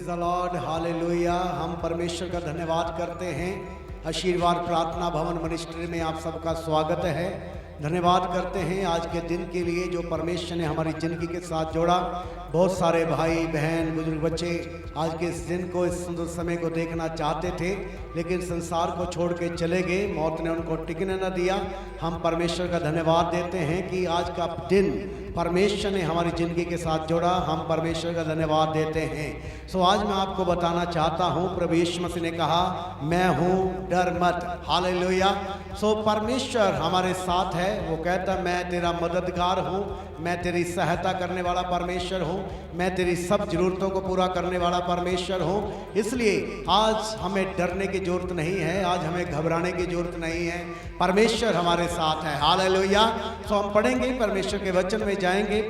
The Lord, hallelujah. हम परमेश्वर का धन्यवाद करते हैं। आशीर्वाद प्रार्थना भवन मिनिस्ट्री में आप सबका स्वागत है। धन्यवाद करते हैं आज के दिन के लिए जो परमेश्वर ने हमारी ज़िंदगी के साथ जोड़ा। बहुत सारे भाई बहन बुजुर्ग बच्चे आज के इस दिन को, इस सुंदर समय को देखना चाहते थे, लेकिन संसार को छोड़ के चले गए। मौत ने उनको टिकने न दिया। हम परमेश्वर का धन्यवाद देते हैं कि आज का दिन परमेश्वर ने हमारी ज़िंदगी के साथ जोड़ा। हम परमेश्वर का धन्यवाद देते हैं। सो आज मैं आपको बताना चाहता हूँ, प्रभु यीशु मसीह ने कहा मैं हूँ, डर मत। हालेलुया। सो परमेश्वर हमारे साथ है। वो कहता मैं तेरा मददगार हूँ, मैं तेरी सहायता करने वाला परमेश्वर हूँ, मैं तेरी सब जरूरतों को पूरा करने वाला परमेश्वर हूँ। इसलिए आज हमें डरने की जरूरत नहीं है, आज हमें घबराने की जरूरत नहीं है। परमेश्वर हमारे साथ है। हालेलुया। सो हम पढ़ेंगे, परमेश्वर के वचन में जाएंगे।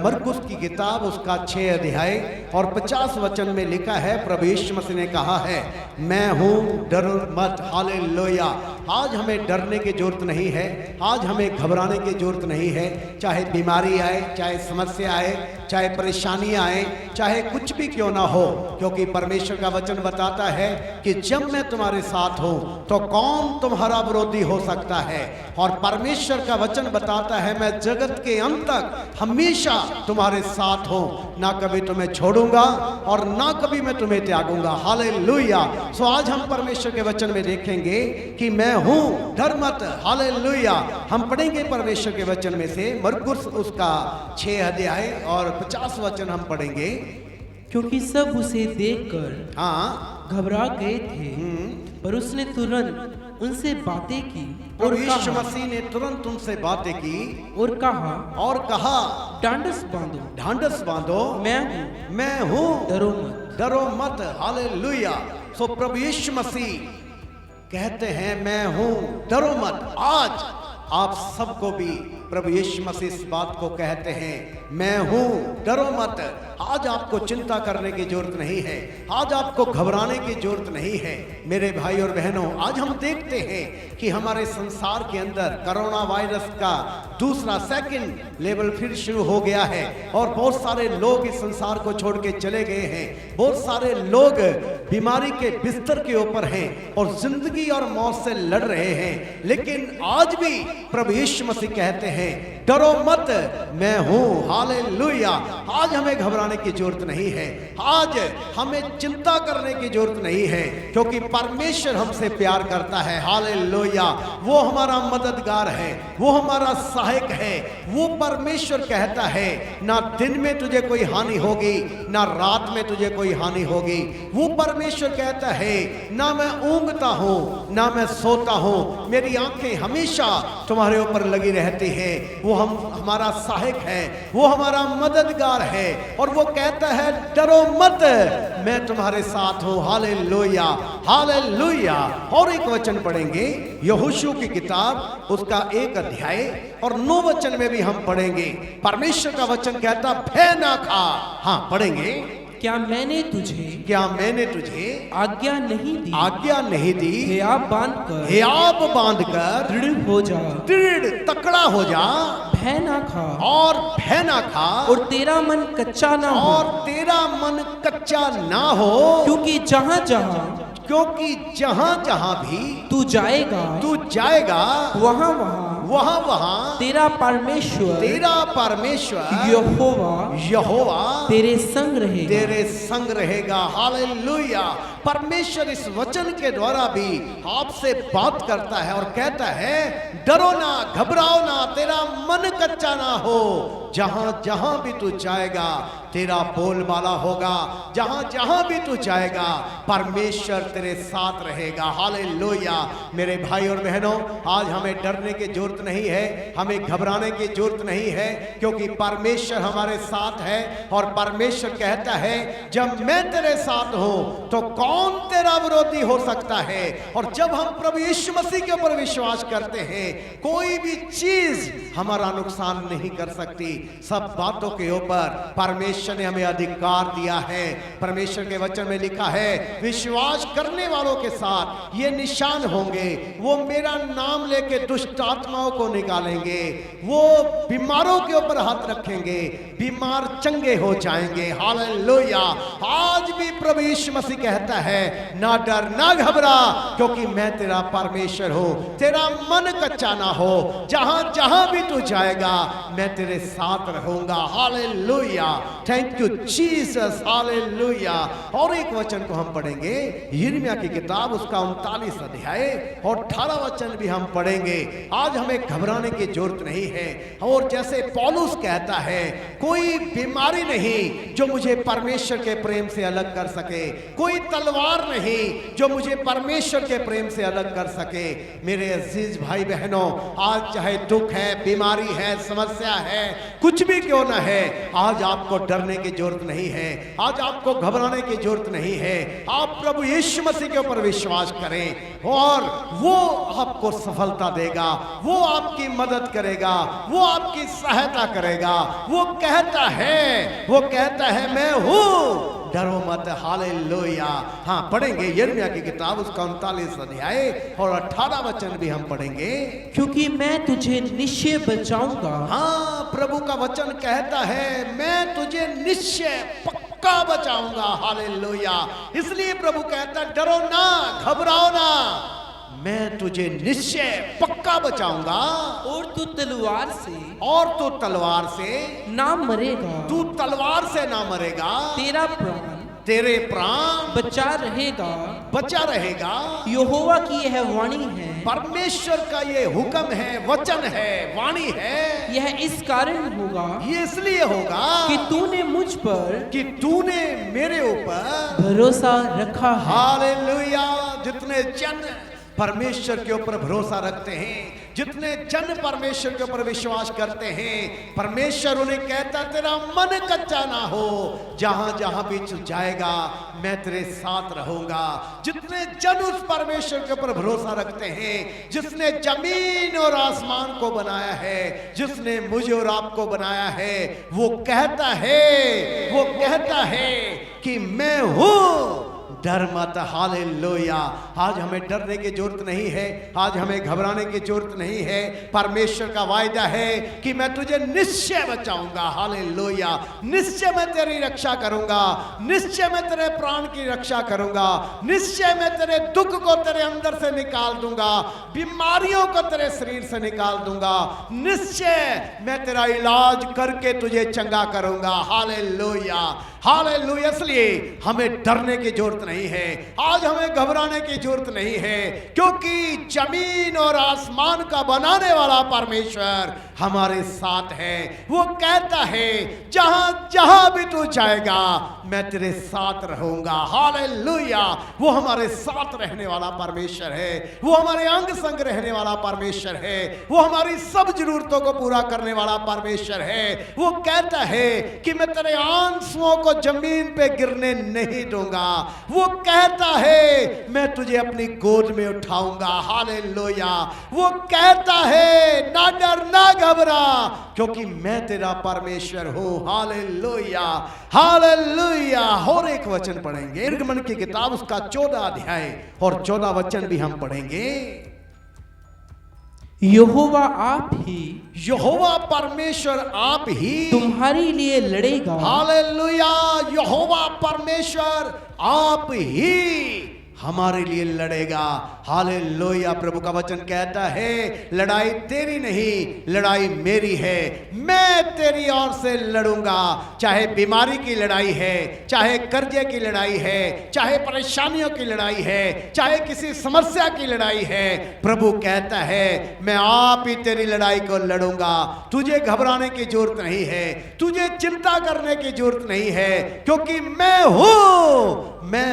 मरकुस की किताब उसका 6 अध्याय और 50 वचन में लिखा है, प्रभु यीशु मसीह ने कहा है मैं हूँ, डरो मत। हालेलुया। आज हमें डरने की जरूरत नहीं है, आज हमें घबराने की जरूरत नहीं है। चाहे बीमारी आए, चाहे समस्या आए, चाहे परेशानियां आए, चाहे कुछ भी क्यों ना हो, क्योंकि परमेश्वर का वचन बताता है कि जब मैं तुम्हारे साथ हूं तो कौन तुम्हारा विरोधी हो सकता है। और परमेश्वर का वचन बताता है मैं जगत के अंत तक हमेशा तुम्हारे साथ हूं, ना कभी तुम्हें छोड़ूंगा और ना कभी मैं तुम्हें त्यागूंगा। हालेलुया। सो आज हम परमेश्वर के वचन में देखेंगे कि मैं हूं, डर मत। हालेलुया। हम पढ़ेंगे परमेश्वर के वचन में से मरकुस उसका 6 अध्याय और 50 वचन हम पढ़ेंगे। क्योंकि सब उसे देखकर घबरा गए थे, पर उसने तुरंत उनसे बातें की और यीशु मसीह ने तुरंत उनसे बातें की और कहा ढांढस बांधो, ढांढस बांधो, मैं हूँ, डरो मत, डरो मत। हालेलुया। सो प्रभु यीशु मसीह कहते हैं मैं हूँ, डरो मत। आज आप सबको भी प्रभु यीशु मसीह इस बात को कहते हैं मैं हूँ, डरो मत। आज आपको चिंता करने की जरूरत नहीं है, आज आपको घबराने की जरूरत नहीं है। मेरे भाई और बहनों, आज हम देखते हैं कि हमारे संसार के अंदर कोरोना वायरस का दूसरा सेकंड लेवल फिर शुरू हो गया है और बहुत सारे लोग इस संसार को छोड़ के चले गए हैं। बहुत सारे लोग बीमारी के बिस्तर के ऊपर हैं और जिंदगी और मौत से लड़ रहे हैं। लेकिन आज भी प्रभु यीशु मसीह कहते हैं डरो मत, मैं हूं। हालेलुया। आज हमें घबराने की जरूरत नहीं है, आज हमें चिंता करने की जरूरत नहीं है, क्योंकि परमेश्वर हमसे प्यार करता है। हालेलुया। वो हमारा मददगार है, वो हमारा सहायक है। वो परमेश्वर कहता है ना दिन में तुझे कोई हानि होगी, ना रात में तुझे कोई हानि होगी। वो परमेश्वर कहता है ना मैं ऊँगता हूं, ना मैं सोता हूं, मेरी आंखें हमेशा तुम्हारे ऊपर लगी रहती है। वो हमारा सहायक है, वो हमारा मददगार है और वो कहता है डरो मत, मैं तुम्हारे साथ हूं। हालेलुया। हालेलुया। और एक वचन पढ़ेंगे यहोशू की किताब उसका 1 अध्याय और 9 वचन में भी हम पढ़ेंगे। परमेश्वर का वचन कहता भय ना खा। हाँ पढ़ेंगे। क्या मैंने तुझे आज्ञा नहीं दी हियाब बांधकर दृढ़ हो जा, दृढ़ तकड़ा हो जा, भय ना खा और तेरा मन कच्चा ना हो, क्योंकि जहां जहां भी तू जाएगा वहां तेरा परमेश्वर यहोवा तेरे संग रहेगा। हालेलुया। परमेश्वर इस वचन के द्वारा भी आपसे बात करता है और कहता है डरो ना, घबराओ ना, तेरा मन कच्चा ना हो। जहां जहां भी तू जाएगा तेरा बोलबाला होगा, जहां जहां भी तू जाएगा परमेश्वर तेरे साथ रहेगा। हालेलुया। मेरे भाई और बहनों, आज हमें डरने की जरूरत नहीं है, हमें घबराने की जरूरत नहीं है, क्योंकि परमेश्वर हमारे साथ है और परमेश्वर कहता है जब मैं तेरे साथ हूं तो कौन कौन तेरा विरोधी हो सकता है। और जब हम प्रभु यीशु मसीह के ऊपर विश्वास करते हैं, कोई भी चीज हमारा नुकसान नहीं कर सकती। सब बातों के ऊपर परमेश्वर ने हमें अधिकार दिया है। परमेश्वर के वचन में लिखा है, विश्वास करने वालों के साथ ये निशान होंगे, वो मेरा नाम लेके दुष्ट आत्माओं को निकालेंगे, वो बीमारों के ऊपर हाथ रखेंगे, बीमार चंगे हो जाएंगे। हालेलुया। आज भी प्रभु यीशु मसीह कहता है, ना डर ना घबरा, क्योंकि मैं तेरा परमेश्वर हूं। तेरा मन कच्चा ना हो, जहां जहां भी तू जाएगा मैं तेरे साथ रहूंगा। Hallelujah. Thank you Jesus. Hallelujah. और एक वचन को हम पढ़ेंगे, यिर्मयाह की किताब उसका 39 अध्याय और 18 वचन भी हम पढ़ेंगे। आज हमें घबराने की जरूरत नहीं है। और जैसे पौलुस कहता है, कोई बीमारी नहीं जो मुझे परमेश्वर के प्रेम से अलग कर सके, कोई तलवार नहीं जो मुझे परमेश्वर के प्रेम से अलग कर सके। मेरे अजीज भाई बहनों, आज चाहे दुख है, बीमारी है, समस्या है, कुछ भी क्यों ना है, आज आपको डरने की जरूरत नहीं है, आज आपको घबराने की जरूरत नहीं है। आप प्रभु यीशु मसीह के ऊपर विश्वास करें और वो आपको सफलता देगा, वो आपकी मदद करेगा, वो आपकी सहायता करेगा। वो कहता है मैं हूं, डरो मत। हालेलुया। हाँ, पढ़ेंगे यिर्मयाह की किताब उसका 39 अध्याय और 18 वचन भी हम पढ़ेंगे। क्योंकि मैं तुझे निश्चय बचाऊंगा। हाँ, प्रभु का वचन कहता है, मैं तुझे निश्चय पक्का बचाऊंगा। हालेलुया। इसलिए प्रभु कहता है, डरो ना, घबराओ ना, मैं तुझे निश्चय पक्का बचाऊंगा। और तू तलवार से ना मरेगा। तू तलवार से ना मरेगा। तेरे प्राण बचा रहेगा। यहोवा की यह वाणी है, परमेश्वर का ये हुक्म है, वचन है, वाणी है। यह इस कारण होगा, ये इसलिए होगा कि तूने मुझ पर, कि तूने मेरे ऊपर भरोसा रखा है। हालेलुया। जितने जन परमेश्वर के ऊपर भरोसा रखते हैं, जितने जन परमेश्वर के ऊपर विश्वास करते हैं, परमेश्वर उन्हें कहता, तेरा मन कच्चा ना हो, जहां जहां भी तू जाएगा मैं तेरे साथ रहूंगा। जितने जन उस परमेश्वर के ऊपर भरोसा रखते हैं, जिसने जमीन और आसमान को बनाया है, जिसने मुझे और आपको बनाया है, वो कहता है कि मैं हूं, डर मत। हालेलुया। आज हमें डरने की जरूरत नहीं है, आज हमें घबराने की जरूरत नहीं है। परमेश्वर का वायदा है कि मैं तुझे निश्चय बचाऊंगा। हालेलुया। निश्चय मैं तेरी रक्षा करूंगा, निश्चय मैं तेरे प्राण की रक्षा करूंगा, निश्चय मैं तेरे दुख को तेरे अंदर से निकाल दूंगा, बीमारियों को तेरे शरीर से निकाल दूंगा, निश्चय मैं तेरा इलाज करके तुझे चंगा करूंगा। हालेलुया। हालेलुया। इसलिए हमें डरने की जरूरत नहीं है, आज हमें घबराने की जरूरत नहीं है, क्योंकि जमीन और आसमान का बनाने वाला परमेश्वर हमारे साथ है। वो कहता है, जहां जहां भी तू जाएगा मैं तेरे साथ रहूंगा। हालेलुया। वो हमारे साथ रहने वाला परमेश्वर है, वो हमारे अंग संग रहने वाला परमेश्वर है, वो हमारी सब जरूरतों को पूरा करने वाला परमेश्वर है। वो कहता है कि मैं तेरे आंसुओं को जमीन पे गिरने नहीं दूंगा। वो कहता है, मैं तुझे अपनी गोद में उठाऊंगा। हालेलुया। वो कहता है, ना डर ना घबरा, क्योंकि मैं तेरा परमेश्वर हूं। हालेलुया। हालेलुया। और एक वचन पढ़ेंगे, निर्गमन की किताब उसका 14 अध्याय और 14 वचन भी हम पढ़ेंगे। यहोवा आप ही, यहोवा परमेश्वर आप ही तुम्हारे लिए लड़ेगा। हालेलुया। यहोवा परमेश्वर आप ही हमारे लिए लड़ेगा। हालेलुया। प्रभु का वचन कहता है, लड़ाई तेरी नहीं, लड़ाई मेरी है। मैं तेरी ओर से लड़ूंगा। चाहे बीमारी की लड़ाई है, चाहे कर्जे की लड़ाई है, चाहे परेशानियों की लड़ाई है, चाहे किसी समस्या की लड़ाई है, प्रभु कहता है, मैं आप ही तेरी लड़ाई को लड़ूंगा। तुझे घबराने की जरूरत नहीं है, तुझे चिंता करने की जरूरत नहीं है, क्योंकि मैं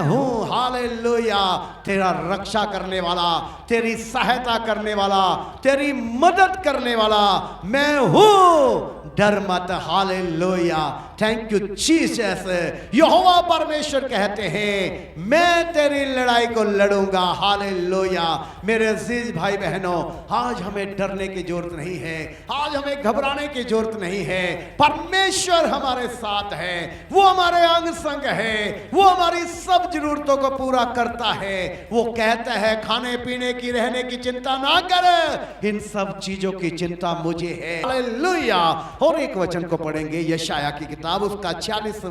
हूं। हालेलुया। तेरा रक्षा करने वाला, तेरी सहायता करने वाला, तेरी मदद करने वाला मैं हूं। डर मत। Hallelujah, thank you Jesus. यहोवा परमेश्वर कहते हैं मैं तेरी लड़ाई को लड़ूंगा। हालेलुया। मेरे अजीज भाई बहनों, आज हमें डरने की जरूरत नहीं है, आज हमें घबराने की जरूरत नहीं है। परमेश्वर हमारे साथ है, वो हमारे अंग संग है, वो हमारी सब जरूरतों को पूरा करता है। वो कहता है खाने पीने की, रहने की चिंता ना कर, इन सब चीजों की चिंता मुझे है। हालेलुया। और एक वचन को पढ़ेंगे, यशाया की किताब उसका 46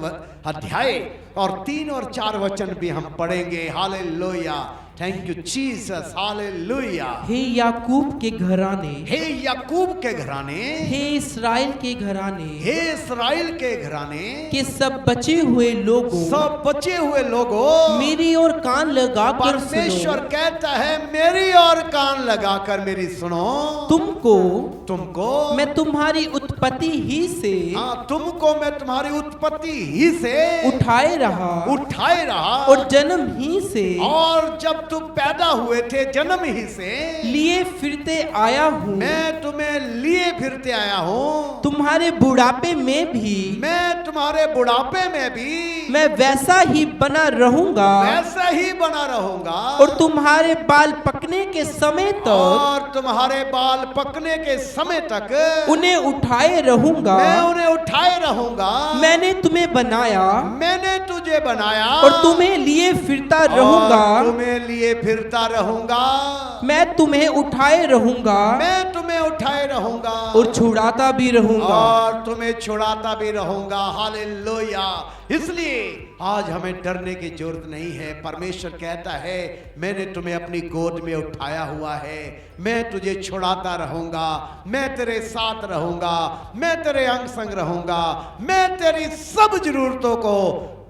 अध्याय और 3 और 4 वचन भी हम पढ़ेंगे। Hallelujah, thank you Jesus. Hallelujah. हे याकूब के घराने, हे याकूब के घराने, हे इस्राएल के घराने, हे इस्राएल के घराने के सब बचे हुए लोगों, सब बचे हुए लोगों, मेरी ओर कान लगाकर परमेश्वर सुनो। कहता है मेरी ओर कान लगाकर मेरी सुनो। तुमको मैं तुम्हारी उत्पत्ति ही से, हाँ, तुमको मैं तुम्हारी उत्पत्ति ही से उठाए रहा और जन्म ही से, और जब तुम पैदा हुए थे जन्म ही से लिए फिरते आया हूँ। मैं तुम्हें लिए फिरते आया हूँ। तुम्हारे बुढ़ापे में भी, मैं तुम्हारे बुढ़ापे में भी मैं वैसा ही बना रहूंगा, वैसा ही बना रहूंगा। और तुम्हारे बाल पकने के समय तक, और तुम्हारे बाल पकने के समय तक उन्हें उठाए रहूंगा। मैं उन्हें उठाए रहूंगा। मैंने तुम्हें बनाया, मैंने तुझे बनाया, और तुम्हें लिए फिरता रहूंगा। तुम्हें लिए फिरता रहूंगा। मैं तुम्हें उठाए रहूंगा, मैं तुम्हें उठाए रहूंगा, और छुड़ाता भी रहूंगा। और तुम्हें छुड़ाता भी रहूंगा। हालेलुया। इसलिए आज हमें डरने की जरूरत नहीं है। परमेश्वर कहता है मैंने तुम्हें अपनी गोद में उठाया हुआ है, मैं तुझे छुड़ाता रहूंगा, मैं तेरे साथ रहूंगा, मैं तेरे अंग संग रहूंगा, मैं तेरी सब जरूरतों को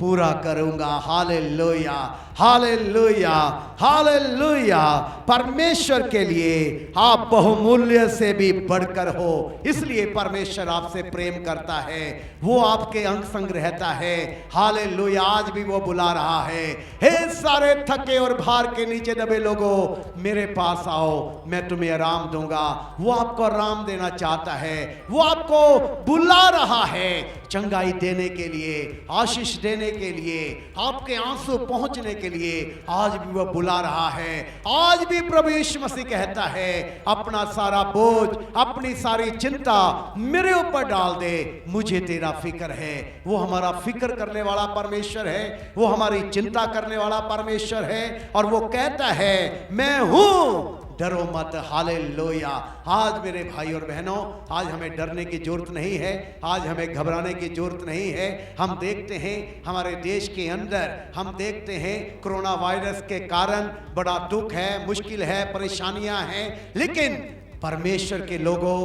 पूरा करूंगा। Hallelujah, hallelujah, hallelujah. परमेश्वर के लिए आप बहुमूल्य से भी बढ़कर हो, इसलिए परमेश्वर आपसे प्रेम करता है, वो आपके अंग संग रहता है। हालेलुया। आज भी वो बुला रहा है, हे सारे थके और भार के नीचे दबे लोगों मेरे पास आओ, मैं तुम्हें आराम दूंगा। वो आपको आराम देना चाहता है, वो आपको बुला रहा है चंगाई देने के लिए, आशीष देने के लिए, आपके आंसू पहुंचने के लिए। आज भी वो बुला रहा है। आज भी प्रभु यीशु मसीह कहता है अपना सारा बोझ, अपनी सारी चिंता मेरे ऊपर डाल दे, मुझे तेरा फिक्र है। वो हमारा फिक्र करने वाला परमेश्वर है, वो हमारी चिंता करने वाला परमेश्वर है, और वो कहता है मैं हूं, डरो मत। हालेलुया। आज मेरे भाई और बहनों, आज हमें डरने की जरूरत नहीं है, आज हमें घबराने की जरूरत नहीं है। हम देखते हैं हमारे देश के अंदर, हम देखते हैं कोरोना वायरस के कारण बड़ा दुख है, मुश्किल है, परेशानियां हैं, लेकिन परमेश्वर के लोगों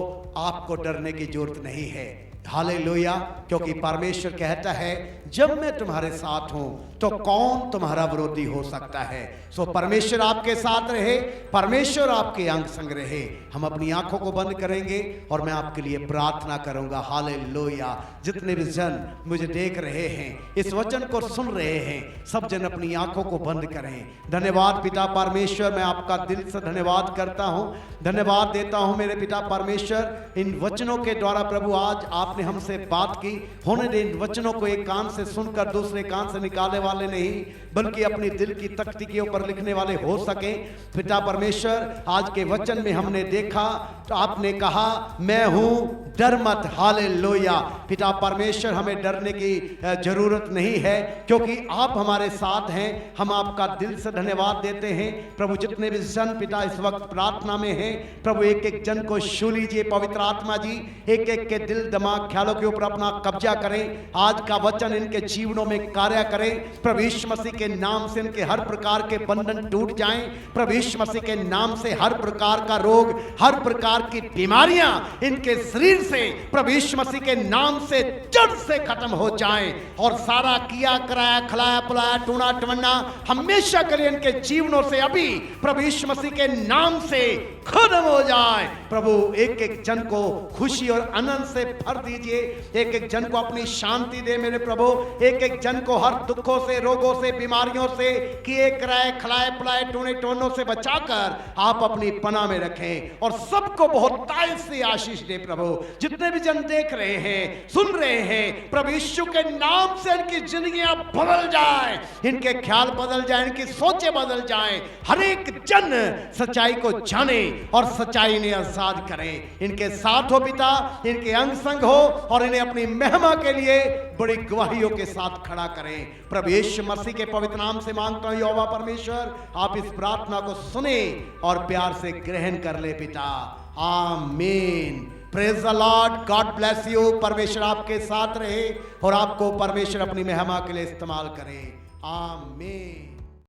आपको डरने की जरूरत नहीं है। हालेलुया। क्योंकि परमेश्वर कहता है जब मैं तुम्हारे साथ हूं तो कौन तुम्हारा विरोधी हो सकता है। सो परमेश्वर आपके साथ रहे, परमेश्वर आपके अंग संग रहे। हम अपनी आंखों को बंद करेंगे और मैं आपके लिए प्रार्थना करूंगा। हालेलुया। जितने भी जन मुझे देख रहे हैं, इस वचन को सुन रहे हैं, सब जन अपनी आंखों को बंद करें। धन्यवाद पिता परमेश्वर, मैं आपका दिल से धन्यवाद करता हूं, धन्यवाद देता हूं मेरे पिता परमेश्वर। इन वचनों के द्वारा प्रभु आज आपने हमसे बात की, होने दे इन वचनों को एक कान से सुनकर दूसरे कान से निकालने वाले नहीं, बल्कि अपनी दिल की तख्ती के ऊपर लिखने वाले हो सके। पिता परमेश्वर, आज के वचन में हमने देखा तो आपने कहा मैं हूं, डर मत। हालेलुया। पिता परमेश्वर, हमें डरने की जरूरत नहीं है, क्योंकि आप हमारे साथ हैं। हम आपका दिल से धन्यवाद देते हैं प्रभु। जितने भी जन पिता इस वक्त प्रार्थना में हैं, प्रभु एक एक जन को छू लीजिए। पवित्र आत्मा जी एक एक के दिल दिमाग ख्यालों के ऊपर अपना कब्जा करें। आज का वचन इनके जीवनों में कार्य करें। प्रभु यीशु मसीह के नाम से इनके हर प्रकार के बंधन टूट जाएं। प्रभु यीशु मसीह के नाम से हर प्रकार का रोग, हर प्रकार की बीमारियां इनके शरीर से प्रभु यीशु मसीह के नाम से जड़ से खत्म हो जाएं, और सारा किया कराया खिलाया पिलाया टूना टवन्ना हमेशा के लिए इनके जीवनों से अभी प्रभु यीशु मसीह के नाम से खत्म हो जाए। प्रभु एक एक जन को खुशी और आनंद से भर दीजिए। एक एक जन को अपनी शांति दे मेरे प्रभु। एक एक जन को हर दुखों से, रोगों से, बीमारियों से, किए कराए खिलाए पिलाए टूने टोनों से बचाकर आप अपनी पनाह में रखें, और सबको सबको बहुतायत से आशीष दे प्रभु। जितने भी जन देख रहे हैं, सुन रहे हैं, प्रभु यीशु के नाम से इनकी जिंदगियां बदल जाए, इनके ख्याल बदल जाए, इनकी सोचें बदल जाए। हर एक जन सच्चाई को जाने और सच्चाई ने आजाद करें। इनके साथ हो पिता, इनके अंग संग हो और इन्हें अपनी महिमा के लिए बड़ी गवाहियों के साथ खड़ा करें। प्रभु यीशु मसीह के पवित्र नाम से मांगता हूं यहोवा परमेश्वर, आप इस प्रार्थना को सुने और प्यार से ग्रहण कर ले पिता। आमीन। Praise the Lord, God bless you. परमेश्वर आपके साथ रहे और आपको परमेश्वर अपनी महिमा के लिए इस्तेमाल करे। आमीन।